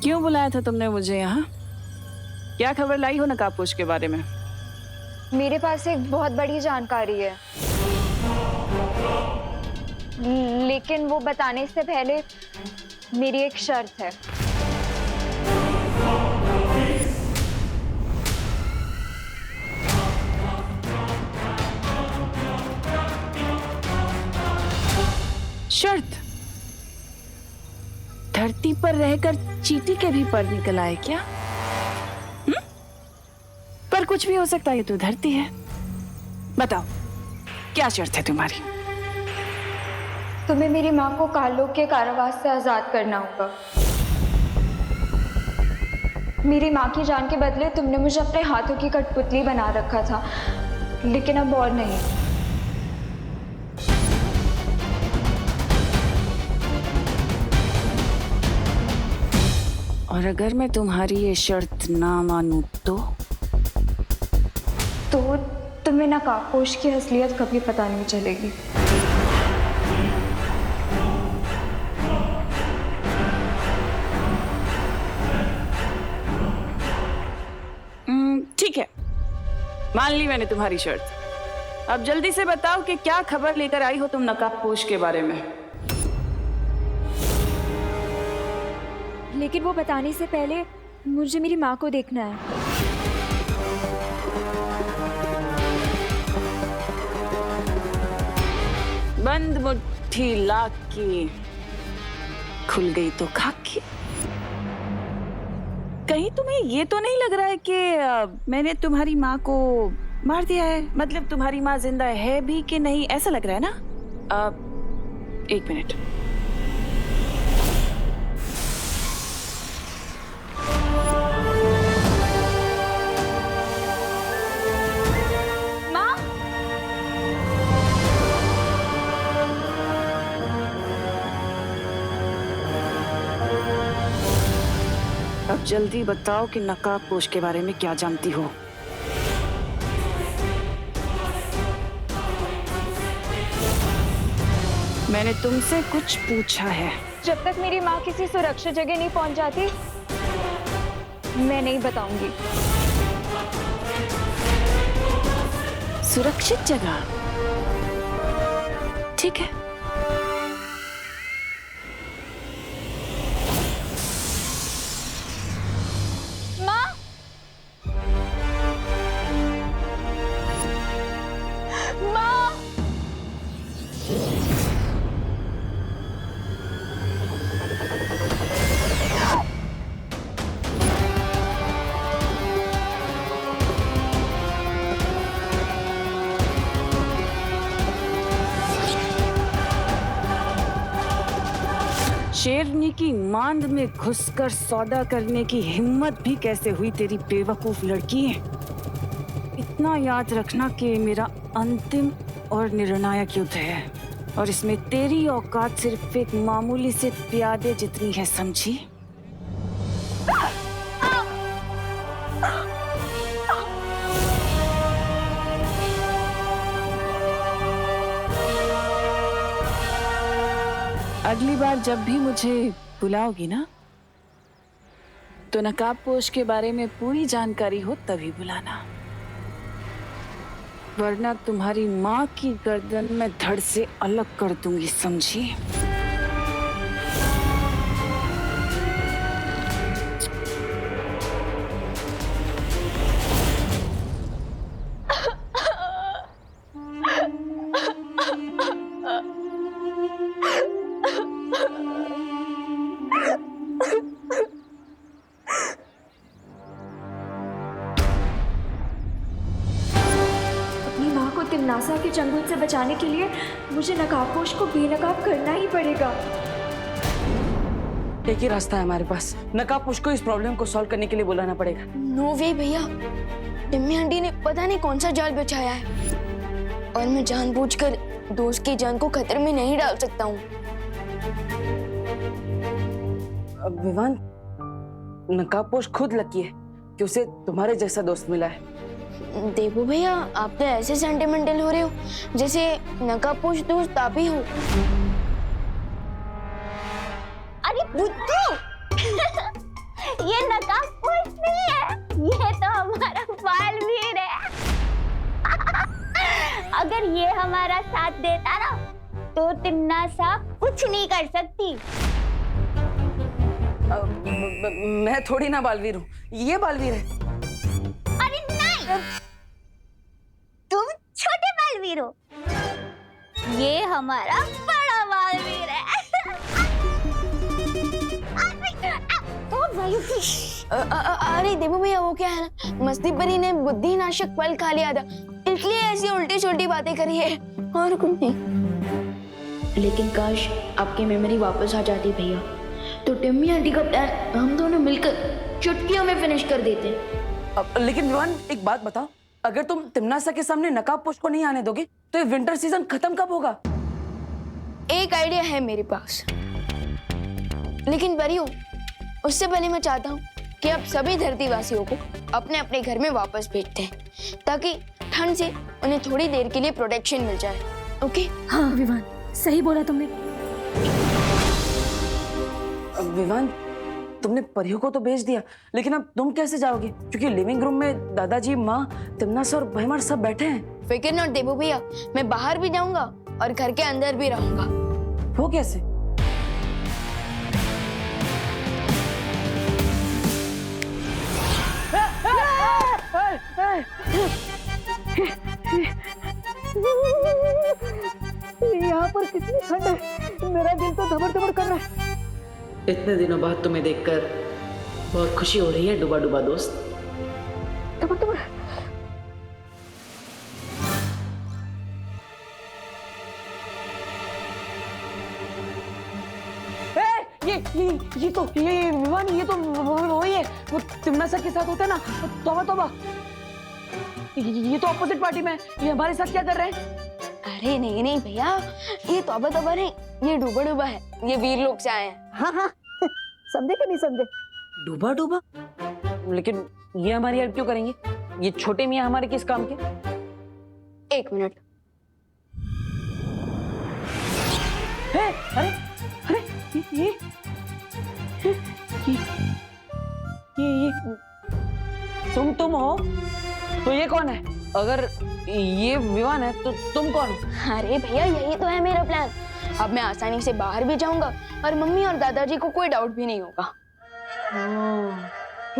क्यों बुलाया था तुमने मुझे यहाँ? क्या खबर लाई हो नकाबपोश के बारे में? मेरे पास एक बहुत बड़ी जानकारी है, लेकिन वो बताने से पहले मेरी एक शर्त है। शर्त? धरती पर रहकर चींटी के भी पर निकल आए क्या? पर कुछ भी हो सकता है, ये तो धरती है। बताओ, क्या शर्त है तुम्हारी? तुम्हें मेरी माँ को काललोक के कारावास से आजाद करना होगा। मेरी माँ की जान के बदले तुमने मुझे अपने हाथों की कठपुतली बना रखा था, लेकिन अब और नहीं। और अगर मैं तुम्हारी ये शर्त ना मानूं तो तुम्हें नकाबपोश की असलियत कभी पता नहीं चलेगी। ठीक है, मान ली मैंने तुम्हारी शर्त। अब जल्दी से बताओ कि क्या खबर लेकर आई हो तुम नकाबपोश के बारे में? लेकिन वो बताने से पहले मुझे मेरी माँ को देखना है। बंद मुट्ठी लाख की, खुल गई तो खाकी। कहीं तुम्हें ये तो नहीं लग रहा है कि मैंने तुम्हारी माँ को मार दिया है? मतलब तुम्हारी माँ जिंदा है भी कि नहीं, ऐसा लग रहा है ना? एक मिनट। माँ, अब जल्दी बताओ कि नकाबपोश के बारे में क्या जानती हो? मैंने तुमसे कुछ पूछा है। जब तक मेरी माँ किसी सुरक्षित जगह नहीं पहुंच जाती, मैं नहीं बताऊंगी। सुरक्षित जगह? ठीक है। माँ, माँ, शेरनी की मांद में घुसकर सौदा करने की हिम्मत भी कैसे हुई तेरी बेवकूफ लड़की? इतना याद रखना कि मेरा अंतिम और निर्णायक युद्ध है, और इसमें तेरी औकात सिर्फ एक मामूली से प्यादे जितनी है, समझी? अगली बार जब भी मुझे बुलाओगी ना, तो नकाबपोश के बारे में पूरी जानकारी हो तभी बुलाना, वरना तुम्हारी माँ की गर्दन में धड़ से अलग कर दूंगी, समझी? तिमनासा के चंगुल से बचाने के लिए मुझे नकाबपोश को बेनकाब करना ही पड़ेगा। एक ही रास्ता है हमारे पास, नकाबपोश को इस प्रॉब्लम को सॉल्व करने के लिए बुलाना पड़ेगा। नो वे भैया, टिम्मी आंटी ने पता नहीं कौन सा जाल बिछाया है, और मैं जानबूझकर दोस्त की जान को खतरे में नहीं डाल सकता हूँ। विवान, नकाबपोश खुद लकी है कि उसे तुम्हारे जैसा दोस्त मिला है। देवू भैया, आप तो ऐसे सेंटिमेंटल हो रहे हो जैसे नकाबपोश दोस्त आप ही हो। अरे बुद्धू ये नकाबपोश नहीं है, ये तो हमारा बालवीर है। अगर ये हमारा साथ देता ना तो तिम्नासा कुछ नहीं कर सकती। मैं थोड़ी ना बालवीर हूँ, ये बालवीर है। अरे नहीं, तुम छोटे बालवीर हो, ये हमारा बड़ा बालवीर है। अरे देवू भैया, वो क्या है ना, मस्ती परी ने बुद्धि नाशक फल खा लिया था, इसलिए ऐसी उल्टी छोटी बातें करी है, और कुछ नहीं। लेकिन काश आपकी मेमोरी वापस आ जाती भैया, तो टिम्मी आंटी का प्लान हम दोनों मिलकर चुटकियों में फिनिश कर देते। लेकिन विवान, एक बात बताओ, अगर तुम तिम्नासा के सामने नकाबपोश को नहीं आने दोगे तो ये विंटर सीजन खत्म कब होगा? एक आइडिया है मेरे पास, लेकिन परियों, उससे पहले मैं चाहता हूँ कि आप सभी धरतीवासियों को अपने अपने घर में वापस भेजते हैं, ताकि ठंड से उन्हें थोड़ी देर के लिए प्रोटेक्शन मिल जाए। ओके? हाँ विवान, सही बोला तुमने। विवान, तुमने परियों को तो भेज दिया, लेकिन अब तुम कैसे जाओगे? क्योंकि लिविंग रूम में दादाजी, माँ, तिम्नासा और भैमार सब बैठे हैं। फिक्र नॉट देवू भैया, मैं बाहर भी जाऊंगा और घर के अंदर भी रहूंगा। वो कैसे? यहाँ पर कितनी ठंड है, मेरा दिल तो धबर धबर कर रहा है। इतने दिनों बाद तुम्हें देखकर बहुत खुशी हो रही है डूबा डूबा दोस्त। धबर धबर। ये विवान, ये तो वही है, वो तिम्नासा के साथ होता है ना। तौबा तौबा, ये तो अपोजिट पार्टी में है, ये हमारे साथ क्या कर रहे हैं? अरे नहीं नहीं भैया, ये तौबा तौबा नहीं, ये डूबा डूबा है, ये वीर लोग से आए हैं। हाँ हाँ, समझे कि नहीं समझे? डूबा डूबा? लेकिन ये हमारी हेल्प क्यों करेंगे? ये छोटे मियाँ हमारे किस काम के? एक मिनट। अरे अरे, ये तुम हो? तो ये कौन है? अगर ये विवान है तो तुम कौन हो? अरे भैया, यही तो है मेरा प्लान। अब मैं आसानी से बाहर भी जाऊंगा और मम्मी और दादाजी को कोई डाउट भी नहीं होगा।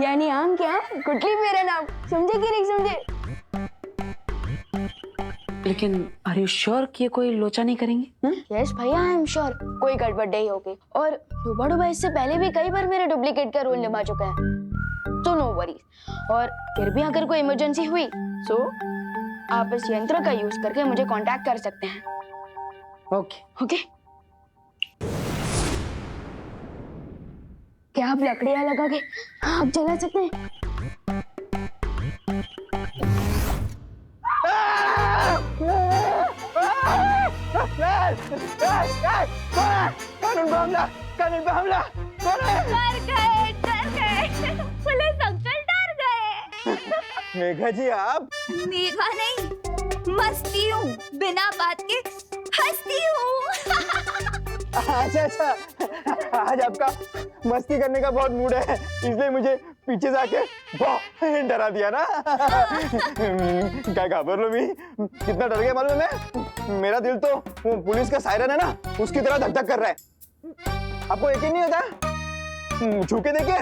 यानी आम क्या, गुटली मेरा नाम, समझे कि नहीं समझे? लेकिन आर यू श्योर कि ये कोई लोचा नहीं करेंगे? यस भैया, आई एम श्योर कोई गड़बड़ नहीं होगी। और डूबा डूबा इससे पहले भी कई बार मेरे डुप्लीकेट का रोल निभा चुका है, तो नो वरीज। और फिर भी अगर कोई इमरजेंसी हुई तो आप इस यंत्र का यूज करके मुझे कांटेक्ट कर सकते हैं। Okay okay? क्या आप लकड़ियां लगा के आग जला सकते हैं? कानून पे हमला, कौन है? डर गए, पुलिस अंकल डर गए। मेघा जी, आप? मेघा नहीं, मस्ती हूँ, बिना बात के हंसती हूँ। अच्छा अच्छा, आज आपका मस्ती करने का बहुत मूड है, इसलिए मुझे पीछे से आके बहुत डरा दिया ना। क्या घाबर लो मी, कितना डर गया मालूम है? मेरा दिल तो वो पुलिस का सायरन है ना, उसकी तरह धक धक कर रहा है। आपको यकीन नहीं होता? छू के देखे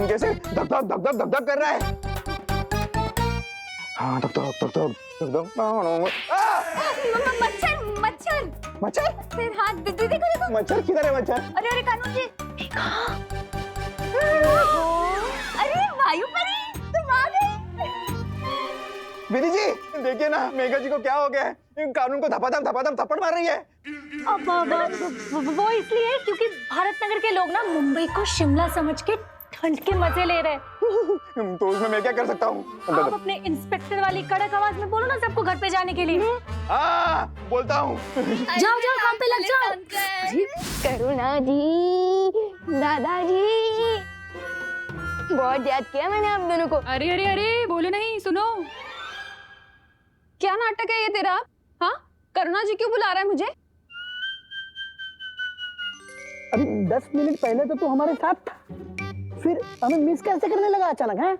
कैसे धक धक धक धक धक धक कर रहा है। हाँ, धक धक धक धक धक धक। मच्छर मच्छर मच्छर? फिर हाथ देखो देखो। मच्छर किधर है? मच्छर? अरे अरे कानून जी, अरे वायु परी, तुम आ गए। विधि जी, देखिए ना मेघा जी को क्या हो गया है, कानून को धपाधम थप्पड़ मार रही है। अब वो इसलिए क्योंकि भारत नगर के लोग ना मुंबई को शिमला समझ के ठंड के मजे ले रहे हैं। तो उसमें मैं क्या कर सकता हूँ? आप अपने इंस्पेक्टर वाली कड़क आवाज में बोलो ना सबको घर पे जाने के लिए। हाँ, बोलता हूँ। जाओ जाओ, काम पे लग जाओ। करुणा जी, दादाजी, बहुत याद किया मैंने आप दोनों को। अरे अरे अरे, बोले नहीं, सुनो। क्या नाटक है ये तेरा? हाँ, करुणा जी क्यों बुला रहा है मुझे? अभी 10 मिनट पहले तो तू हमारे साथ था, फिर हमें मिस कैसे करने लगा अचानक है?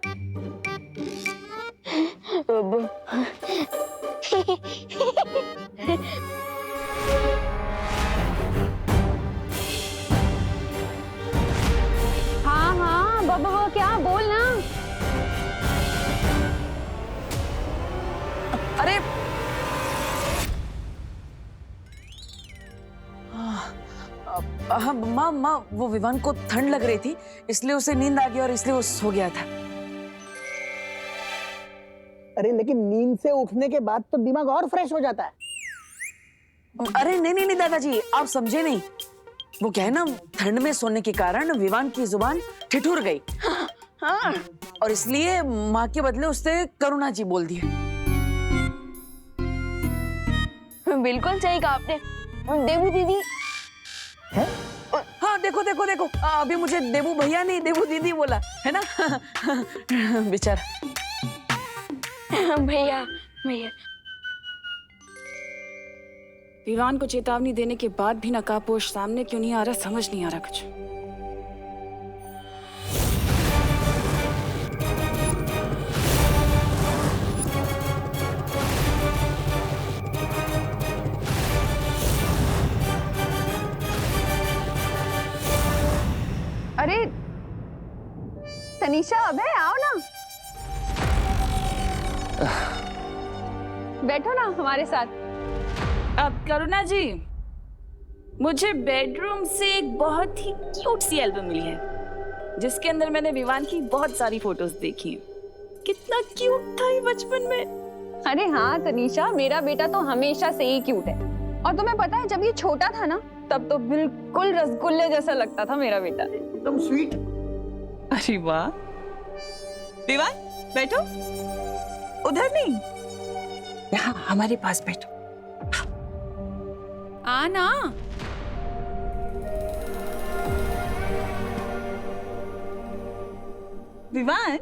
हाँ हाँ बाबा क्या बोल ना। अरे हाँ माँ माँ, वो विवान को ठंड लग रही थी, इसलिए उसे नींद आ गई और इसलिए वो सो गया था। अरे लेकिन नींद से उठने के बाद तो दिमाग और फ्रेश हो जाता है। अरे नहीं नहीं नहीं दादाजी, आप समझे नहीं। वो क्या है ना, ठंड में सोने के कारण विवान की जुबान ठिठुर गई। हाँ, और इसलिए माँ के बदले उसने करुणा जी बोल दिए। बिल्कुल सही कहा आपने। देबू दीदी है? हाँ देखो देखो देखो, अभी मुझे देबू भैया नहीं देबू दीदी बोला है ना। बेचारा। भैया भैया विवान को चेतावनी देने के बाद भी नकाबपोश सामने क्यों नहीं आ रहा, समझ नहीं आ रहा कुछ। अरे तनीषा, अबे आओ ना, बैठो ना हमारे साथ। अब करुणा जी, मुझे बेडरूम से एक बहुत ही क्यूट सी एल्बम मिली है, जिसके अंदर मैंने विवान की बहुत सारी फोटोज देखी। कितना क्यूट था ये बचपन में। अरे हाँ तनीषा, मेरा बेटा तो हमेशा से ही क्यूट है। और तुम्हें पता है, जब ये छोटा था ना, तब तो बिल्कुल रसगुल्ले जैसा लगता था मेरा बेटा। एकदम स्वीट। अरे वाह। विवान बैठो, उधर नहीं, यहाँ हमारे पास बैठो। आना। विवान,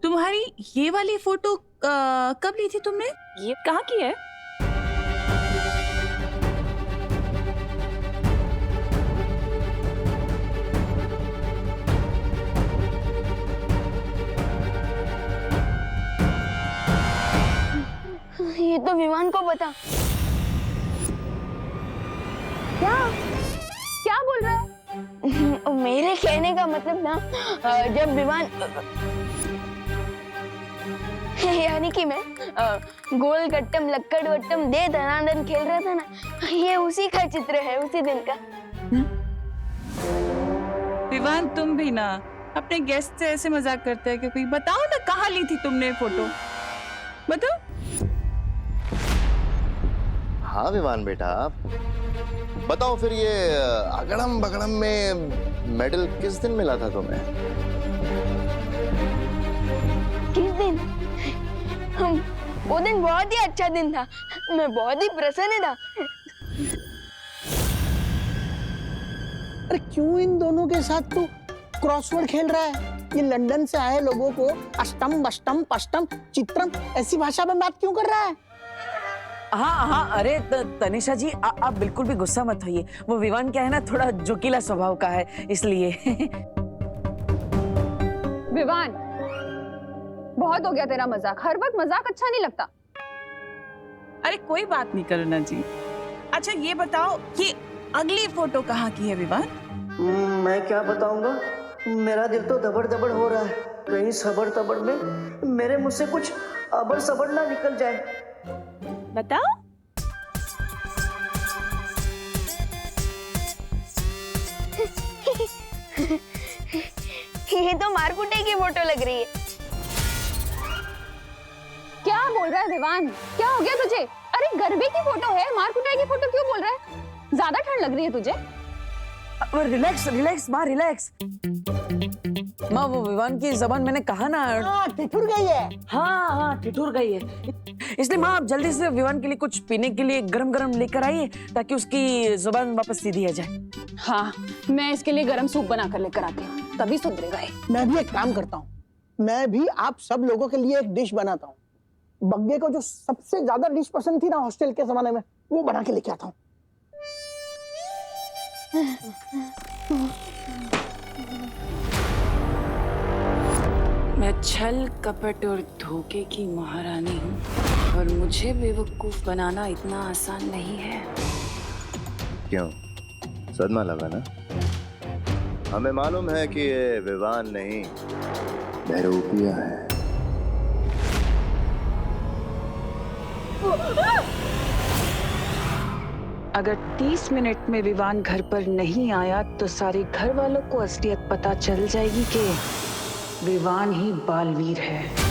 तुम्हारी ये वाली फोटो कब ली थी तुमने? ये कहाँ की है? ये तो विवान को पता। क्या क्या बोल रहा है? मेरे कहने का मतलब ना, जब विवान यानी कि मैं गोल गट्टम लक्कड़ वट्टम दे धनाधन खेल रहा था ना, ये उसी का चित्र है, उसी दिन का। विवान, तुम भी ना अपने गेस्ट से ऐसे मजाक करते हैं क्योंकि बताओ ना, कहाँ ली थी तुमने फोटो, बताओ। हाँ विवान बेटा, बताओ फिर ये अगड़म बगड़म में मेडल किस दिन मिला था तुम्हें? किस दिन? वो दिन बहुत ही अच्छा दिन था, मैं बहुत ही प्रसन्न था। अरे क्यों इन दोनों के साथ तू क्रॉसवर्ड खेल रहा है? ये लंदन से आए लोगों को अष्टम बष्टम पष्टम चित्रम ऐसी भाषा में बात क्यों कर रहा है? हाँ हाँ, अरे तनिषा जी, आप बिल्कुल भी गुस्सा मत होइए। वो विवान क्या है ना, थोड़ा जोकीला स्वभाव का है, इसलिए। विवान, बहुत हो गया तेरा मजाक। हर वक्त मजाक अच्छा नहीं लगता। अरे कोई बात नहीं करुणा जी। अच्छा ये बताओ, ये अगली फोटो कहाँ की है विवान? मैं क्या बताऊंगा, मेरा दिल तो दबड़ दबड़ हो रहा है। कहीं सबर तबड़ में मेरे मुंह से कुछ अबर सबर ना निकल जाए। बताओ। ये तो मारकुटे की फोटो लग रही है। क्या बोल रहा है विवान? क्या हो गया तुझे? अरे गरबे की फोटो है, मारकुटाई की फोटो क्यों बोल रहा है? ज्यादा ठंड लग रही है तुझे? रिलैक्स रिलैक्स माँ, रिलैक्स। माँ, वो विवान की जबान मैंने कहा ना, ठिठुर गई है। हाँ हाँ ठिठुर गई है, इसलिए माँ आप जल्दी से विवान के लिए कुछ पीने के लिए गरम गरम लेकर आइए, ताकि उसकी जुबान वापस सीधी आ जाए। हाँ, मैं इसके लिए गरम सूप बना कर लेकर आती हूँ, तभी सुधरेगा ये। मैं भी एक काम करता हूँ, मैं भी आप सब लोगों के लिए एक डिश बनाता हूँ। बग्गे को जो सबसे ज्यादा डिश पसंद थी ना हॉस्टल के जमाने में, वो बना के लेके आता हूँ। मैं छल कपट और धोखे की महारानी हूँ और मुझे बेवकूफ बनाना इतना आसान नहीं है। क्यों, सदमा लगा ना? हमें मालूम है कि ये विवान नहीं बहरूपिया है। अगर 30 मिनट में विवान घर पर नहीं आया तो सारे घर वालों को असलियत पता चल जाएगी कि विवान ही बालवीर है।